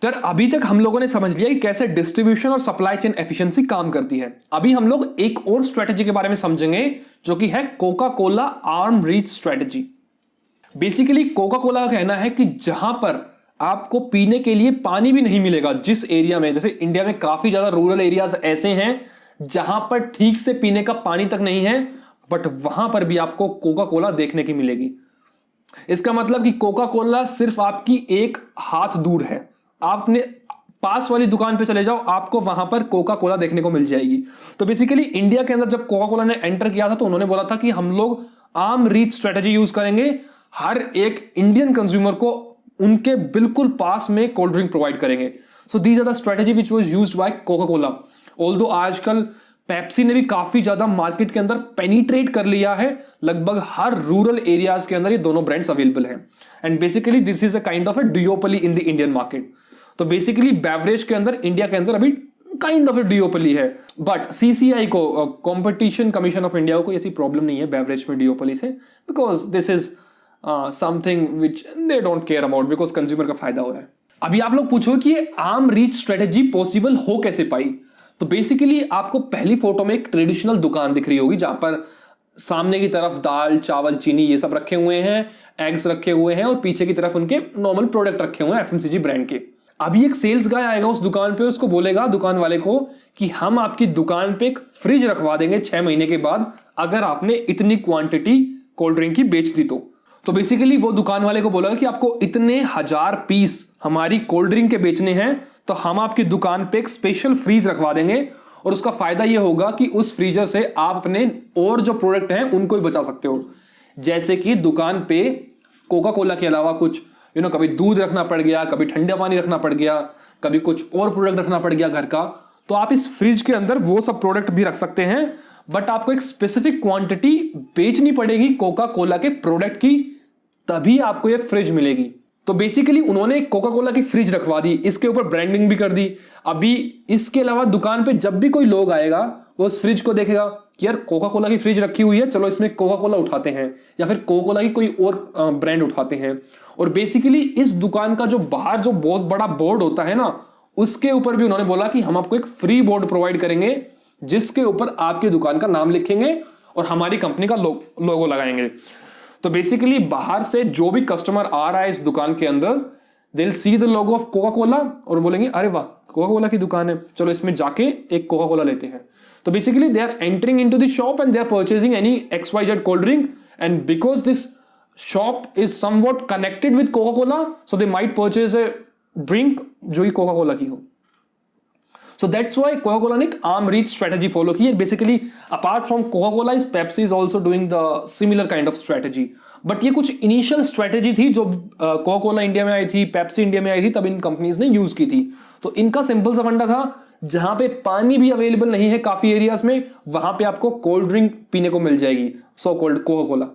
तो यार अभी तक हम लोगों ने समझ लिया कि कैसे डिस्ट्रीब्यूशन और सप्लाई चेन एफिशिएंसी काम करती है। अभी हम लोग एक और स्ट्रेटेजी के बारे में समझेंगे जो कि है Coca Cola arm reach strategy. Basically Coca Cola का कहना है कि जहां पर आपको पीने के लिए पानी भी नहीं मिलेगा, जिस एरिया में, जैसे इंडिया में काफी ज्यादा रूरल एरियाज ऐसे हैं जहां पर ठीक से पीने का पानी तक नहीं है, बट वहां पर भी आपको कोका कोला देखने की मिलेगी। इसका मतलब कि कोका कोला सिर्फ आपकी एक हाथ दूर है, आपने पास वाली दुकान पे चले जाओ, आपको वहां पर कोका कोला देखने को मिल जाएगी। तो बेसिकली इंडिया के अंदर जब कोका कोला ने एंटर किया था तो उन्होंने बोला था कि हम लोग आर्म रीच स्ट्रेटेजी यूज करेंगे, हर एक इंडियन कंज्यूमर को उनके बिल्कुल पास में कोल्ड ड्रिंक प्रोवाइड करेंगे। So these are the strategy which was used by Coca Cola. Although आजकल पेप्सी ने भी काफी ज्यादा मार्केट के अंदर पेनिट्रेट कर लिया है, लगभग हर रूरल एरियाज के अंदर ये दोनों ब्रांड्स अवेलेबल हैं। And basically this is a kind of a duopoly in the Indian market. तो बेसिकली बेवरेज के अंदर इंडिया के अंदर अभी काइंड ऑफ अ डियोपली है, बट सीसीआई को, कॉम्पिटिशन कमीशन ऑफ इंडिया को ऐसी प्रॉब्लम नहीं है बेवरेज में डियोपली से, because this is something which they don't care about, because consumer का फायदा हो रहा है। अभी आप लोग पूछो कि ये आर्म रीच स्ट्रेटेजी पॉसिबल हो कैसे पाई। तो बेसिकली आपको पहली फोटो में एक ट्रेडिशनल दुकान दिख रही होगी जहां पर सामने की तरफ दाल चावल चीनी ये सब रखे हुए हैं, एग्स रखे हुए हैं और पीछे की तरफ उनके नॉर्मल प्रोडक्ट रखे हुए हैं एफएमसीजी ब्रांड के। अभी एक सेल्स गाय आएगा उस दुकान पे, उसको बोलेगा दुकान वाले को कि हम आपकी दुकान पे एक फ्रिज रखवा देंगे 6 महीने के बाद अगर आपने इतनी क्वांटिटी कोल्ड ड्रिंक की बेच दी तो बेसिकली वो दुकान वाले को बोलेगा कि आपको इतने 1000 पीस हमारी कोल्ड ड्रिंक के बेचने हैं तो हम आपकी दुकान पे एक स्पेशल फ्रीज रखवा देंगे, और उसका फायदा ये होगा कि उस फ्रीजर से आप अपने और जो प्रोडक्ट हैं उनको भी बचा सकते हो। जैसे कि दुकान पे कोका कोला के अलावा कुछ कभी दूध रखना पड़ गया, कभी ठंडा पानी रखना पड़ गया, कभी कुछ और प्रोडक्ट रखना पड़ गया घर का, तो आप इस फ्रिज के अंदर वो सब प्रोडक्ट भी रख सकते हैं, बट आपको एक स्पेसिफिक क्वांटिटी बेचनी पड़ेगी कोका कोला के प्रोडक्ट की, तभी आपको ये फ्रिज मिलेगी। तो बेसिकली उन्होंने कोका कोला की फ्रिज रखवा दी, इसके ऊपर ब्रांडिंग भी कर दी। अभी इसके अलावा दुकान पे जब भी कोई लोग आएगा वो उस फ्रिज को देखेगा कि यार कोका कोला की फ्रिज रखी हुई है, चलो इसमें कोका कोला उठाते हैं, या फिर कोका कोला की कोई और ब्रांड उठाते हैं। और बेसिकली इस दुकान का जो बाहर जो बहुत बड़ा बोर्ड होता है ना, उसके ऊपर भी उन्होंने बोला कि हम आपको एक फ्री बोर्ड प्रोवाइड करेंगे जिसके ऊपर आपकी दुकान का नाम लिखेंगे और हमारी कंपनी का लोगो लगाएंगे। तो बेसिकली बाहर से जो भी कस्टमर आ रहा है इस दुकान के अंदर, they will see the logo of Coca Cola और बोलेंगे अरे वाह कोका कोला की दुकान है, चलो इसमें जाके एक कोका कोला लेते हैं। तो basically they are entering into the shop and they are purchasing any XYZ cold drink, and because this shop is somewhat connected with Coca Cola, so they might purchase a drink जो ही Coca Cola की हो। So that's why Coca-Cola ने एक arm reach strategy follow की है। Basically, apart from Coca-Cola, Pepsi is also doing the similar kind of strategy. But ये कुछ initial strategy थी जो Coca-Cola इंडिया में आई थी, Pepsi इंडिया में आई थी, तब इन कंपनीज ने यूज की थी। तो इनका सिंपल सा फंडा था, जहां पे पानी भी अवेलेबल नहीं है काफी एरियाज में, वहां पे आपको कोल्ड ड्रिंक पीने को मिल जाएगी, सो कॉल्ड Coca-Cola।